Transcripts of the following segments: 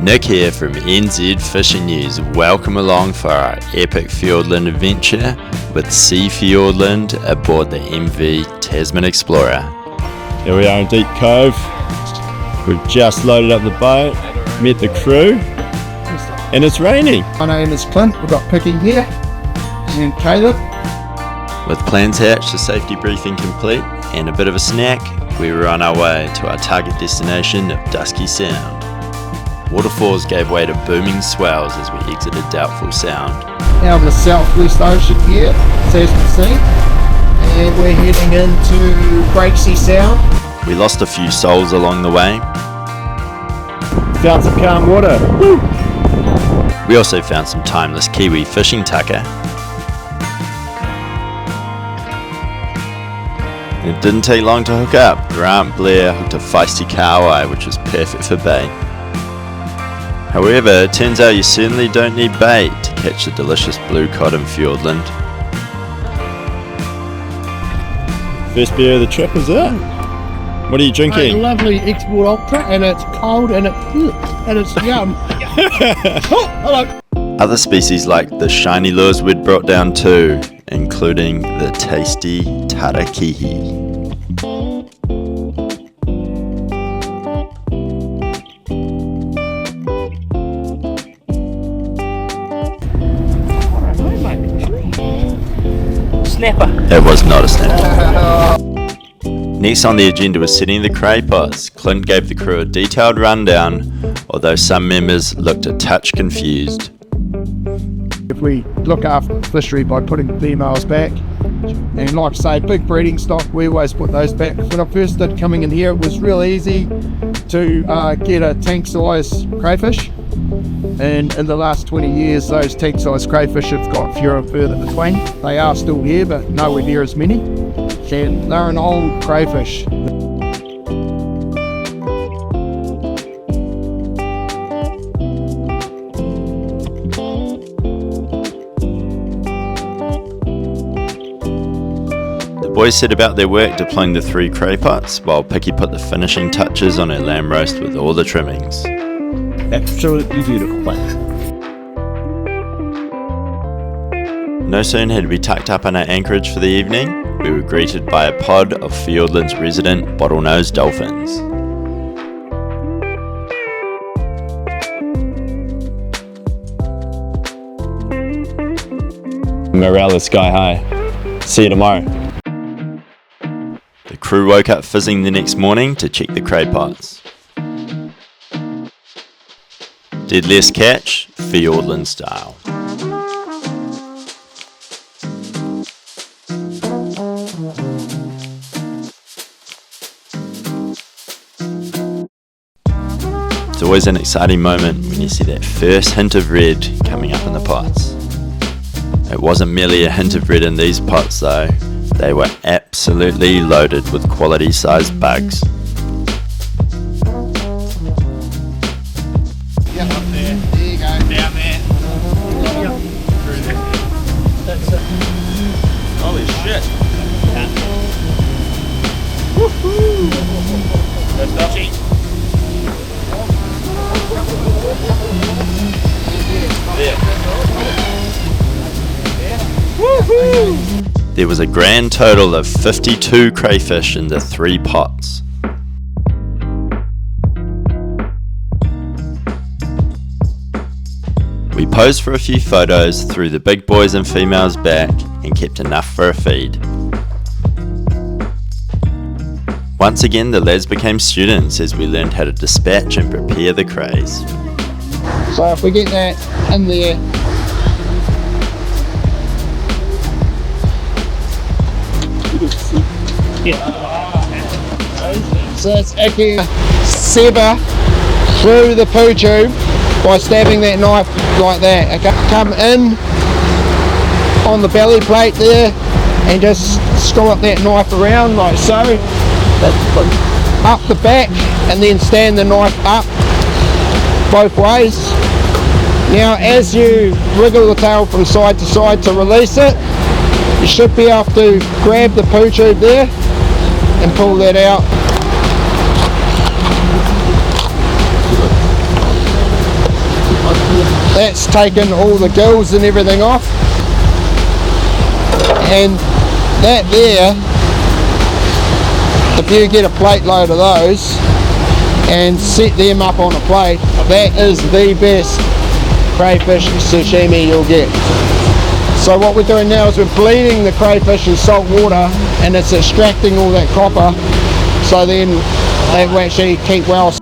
Nick here from NZ Fishing News. Welcome along for our epic Fiordland adventure with SEA Fiordland aboard the MV Tasman Explorer. Here we are in Deep Cove. We've just loaded up the boat, met the crew, and it's raining. My name is Clint. We've got Picky here and Caleb. With plans hatched, a safety briefing complete, and a bit of a snack, we were on our way to our target destination of Dusky Sound. Waterfalls gave way to booming swells as we exited Doubtful Sound. Out of the southwest ocean here, Tasman Sea, and we're heading into SEA Sound. We lost a few souls along the way. Found some calm water. Woo! We also found some timeless Kiwi fishing tucker. It didn't take long to hook up. Grant Blair hooked a feisty cow-eye, which was perfect for bait. However, it turns out you certainly don't need bait to catch the delicious blue cod in Fiordland. First beer of the trip is it. What are you A drinking? lovely Export Ultra, and it's cold and it's yum. Oh, hello. Other species like the shiny lures we'd brought down too, including the tasty tarakihi. It was not a snapper. Next on the agenda was setting the cray pots. Clint gave the crew a detailed rundown, although some members looked a touch confused. If we look after the fishery by putting females back, and like I say, big breeding stock, we always put those back. When I first started coming in here, it was real easy to get a tank size crayfish, and in the last 20 years those tank size crayfish have got fewer and further between. They are still here, but nowhere near as many, and they're an old crayfish. The boys set about their work deploying the 3 cray pots, while Picky put the finishing touches on her lamb roast with all the trimmings. Absolutely beautiful. No sooner had we tucked up on our anchorage for the evening, we were greeted by a pod of Fiordland's resident bottlenose dolphins. Morale is sky high. See you tomorrow. The crew woke up fizzing the next morning to check the cray pots. Deadliest catch, Fiordland style. It's always an exciting moment when you see that first hint of red coming up in the pots. It wasn't merely a hint of red in these pots though, they were absolutely loaded with quality sized bugs. Yeah, up there. There you go. Down there. Yep. Through there. That's it. Holy shit! Woohoo! That's dodgy. Woohoo! There was a grand total of 52 crayfish in the 3 pots. We posed for a few photos, threw the big boys and females back, and kept enough for a feed. Once again, the lads became students as we learned how to dispatch and prepare the crays. So if we get that in there, so it's actually sever through the poo tube by stabbing that knife like that. Okay, come in on the belly plate there and just scallop that knife around like so. That's up the back, and then stand the knife up both ways. Now as you wriggle the tail from side to side to release it, you should be able to grab the poo tube there and pull that out. that's taken all the gills and everything off, and that there, if you get a plate load of those and set them up on a plate, that is the best crayfish sashimi you'll get. So what we're doing now is we're bleeding the crayfish in salt water, and it's extracting all that copper, so then they will actually keep well.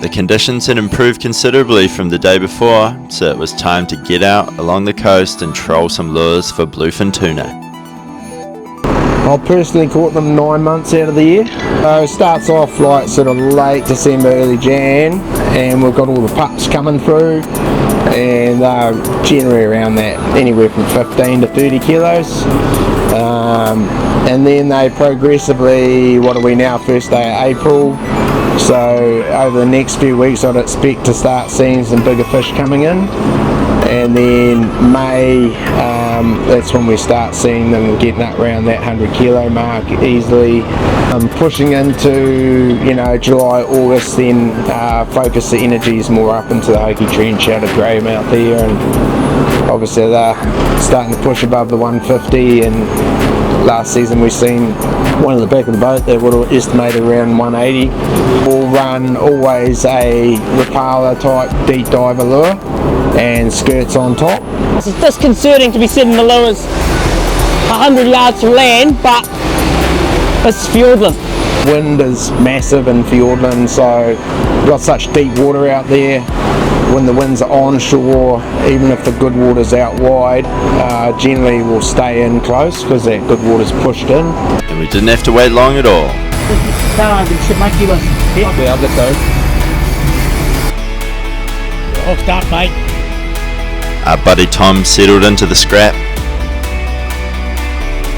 The conditions had improved considerably from the day before, so it was time to get out along the coast and troll some lures for bluefin tuna. I've personally caught them 9 months out of the year. It starts off like sort of late December, early Jan, and we've got all the pups coming through, and they're generally around that, anywhere from 15 to 30 kilos. And then they progressively, what are we now, first day of April, so over the next few weeks I'd expect to start seeing some bigger fish coming in, and then May, that's when we start seeing them getting up around that 100 kilo mark easily. Pushing into, you know, July, August, then focus the energies more up into the Oki Trench out of Graham out there, and obviously they're starting to push above the 150, and last season we've seen one at the back of the boat that would have estimated around 180. We'll run always a Rapala type deep diver lure and skirts on top. It's disconcerting to be setting the lures 100 yards from land, but it's Fiordland. Wind is massive in Fiordland, so we've got such deep water out there. When the winds are onshore, even if the good water's out wide, generally we'll stay in close because that good water's pushed in. And we didn't have to wait long at all. Oh, start, mate. Our buddy Tom settled into the scrap,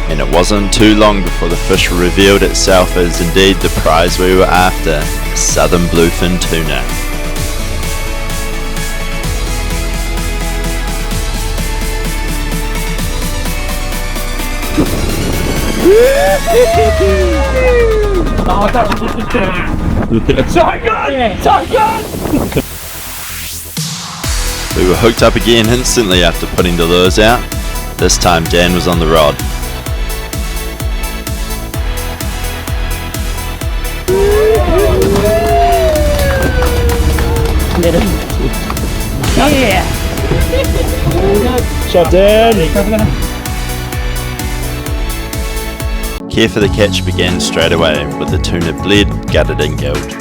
and it wasn't too long before the fish revealed itself as indeed the prize we were after, a southern bluefin tuna. We were hooked up again instantly after putting the lures out. This time Dan was on the rod. Oh yeah! Shot Dan! Care for the catch began straight away with the tuna bled, gutted and gilled.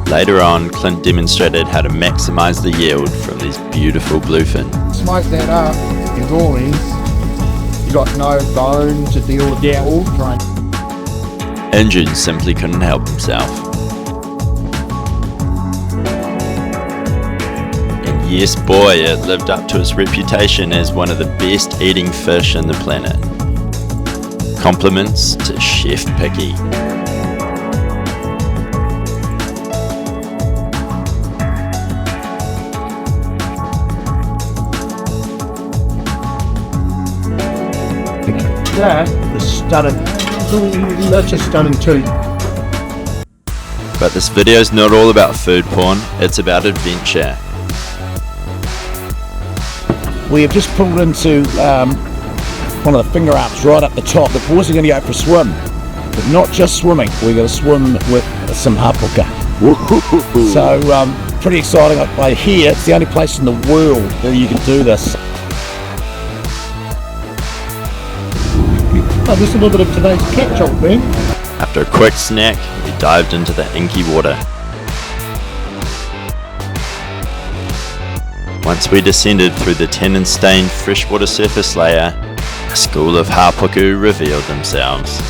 Later on, Clint demonstrated how to maximise the yield from these beautiful bluefin. Smoke that up, as always, you got no bone to deal with the all train. Injun simply couldn't help himself. And yes boy, it lived up to its reputation as one of the best eating fish on the planet. Compliments to Chef Picky. That is stunning. That's a stunning too. But this video is not all about food porn, it's about adventure. We have just pulled into one of the finger arms right up the top. The boys are going to go for a swim, but not just swimming. We're going to swim with some hapuku. So pretty exciting. I hear it's the only place in the world that you can do this. Oh, just a little bit of today's catch-up, Ben. After a quick snack, we dived into the inky water. Once we descended through the tannin-stained freshwater surface layer, a school of hapuku revealed themselves.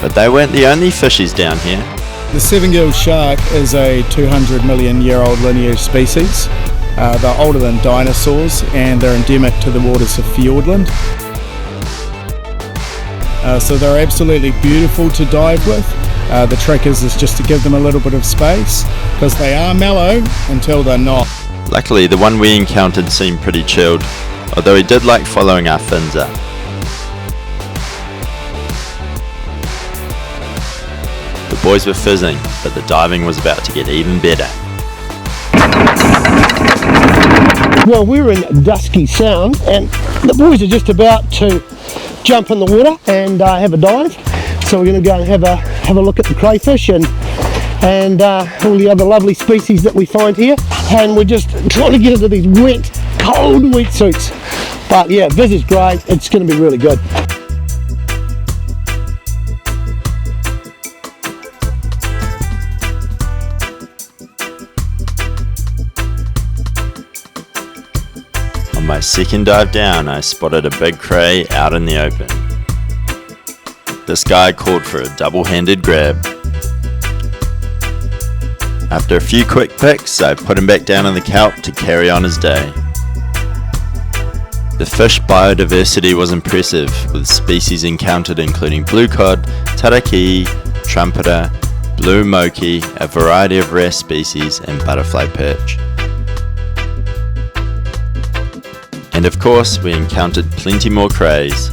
But they weren't the only fishies down here. The seven-gilled shark is a 200 million year old lineage species. They're older than dinosaurs and they're endemic to the waters of Fiordland. So they're absolutely beautiful to dive with. The trick is just to give them a little bit of space because they are mellow until they're not. Luckily, the one we encountered seemed pretty chilled, although he did like following our fins up. The boys were fizzing, but the diving was about to get even better. Well, we're in Dusky Sound and the boys are just about to jump in the water and have a dive. So we're going to go and have a look at the crayfish and all the other lovely species that we find here. And we're just trying to get into these wet, cold wetsuits. But yeah, this is great. It's going to be really good. On my second dive down, I spotted a big cray out in the open. This guy called for a double-handed grab. After a few quick picks, I put him back down on the kelp to carry on his day. The fish biodiversity was impressive, with species encountered including blue cod, tarakihi, trumpeter, blue moki, a variety of rare species, and butterfly perch. And of course, we encountered plenty more crays.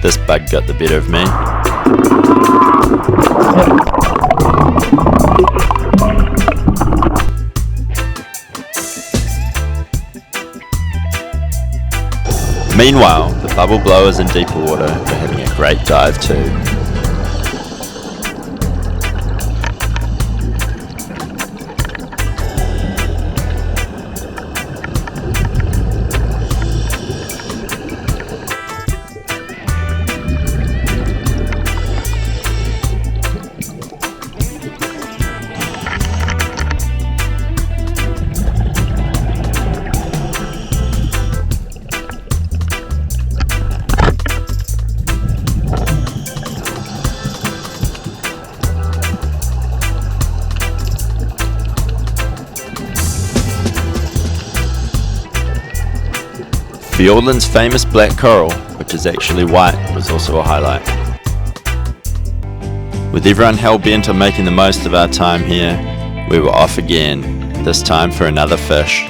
This bug got the better of me. Meanwhile, the bubble blowers in deeper water were having a great dive too. Fiordland's famous black coral, which is actually white, was also a highlight. With everyone hell-bent on making the most of our time here, we were off again, this time for another fish.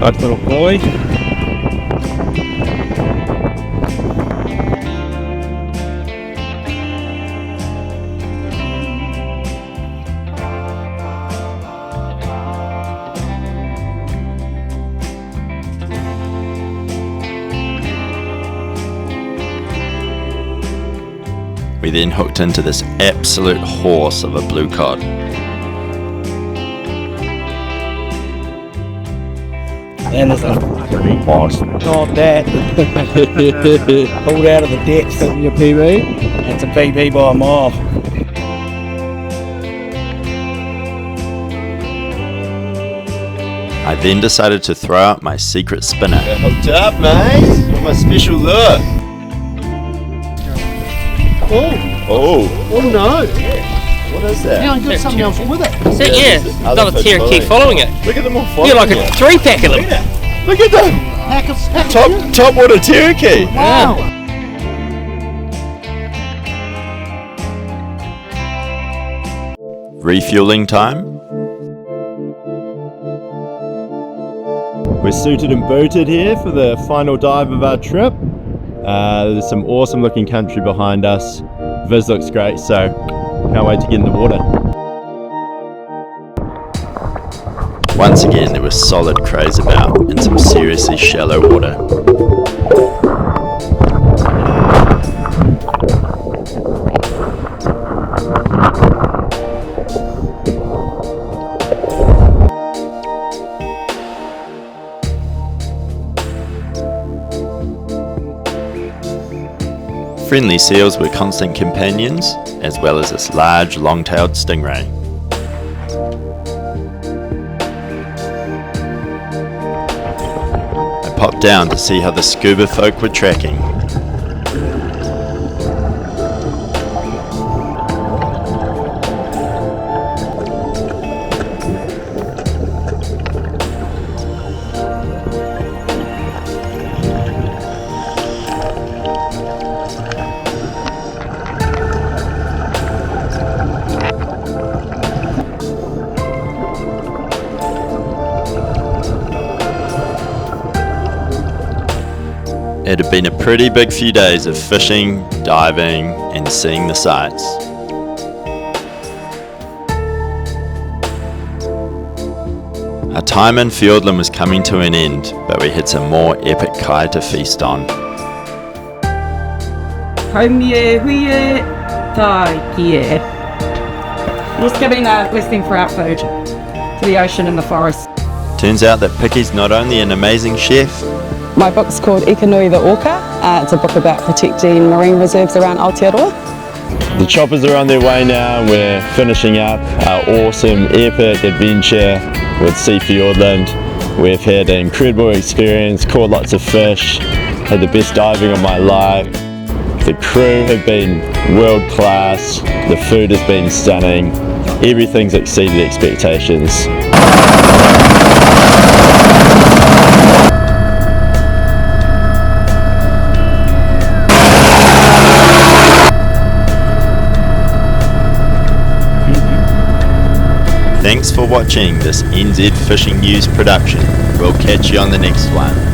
Nice little boy. We then hooked into this absolute horse of a blue cod. And there's a fucking boss. Not that. Pulled out of the depths of your PB. It's a PB by a mile. I then decided to throw out my secret spinner. Hooked up, mate. Got my special lure. Oh no! what is that? Yeah, I got something else with it. So yeah, another tarakihi following it. Look at them all following You're like it. a 3-pack of them. Look at them. Top water tarakihi. Wow! Refueling time. We're suited and booted here for the final dive of our trip. There's some awesome looking country behind us. Viz looks great, so can't wait to get in the water. Once again, there were solid crays about in some seriously shallow water. Friendly seals were constant companions, as well as this large long-tailed stingray. popped down to see how the scuba folk were tracking. It had been a pretty big few days of fishing, diving, and seeing the sights. Our time in Fiordland was coming to an end, but we had some more epic kai to feast on. Just giving a blessing for our food to the ocean and the forest. Turns out that Picky's not only an amazing chef, My book's called Ikanui the Orca. It's a book about protecting marine reserves around Aotearoa. The choppers are on their way now. We're finishing up our awesome epic adventure with SEA Fiordland. We've had an incredible experience, caught lots of fish, had the best diving of my life. The crew have been world class, the food has been stunning, everything's exceeded expectations. Thanks for watching this NZ Fishing News production. We'll catch you on the next one.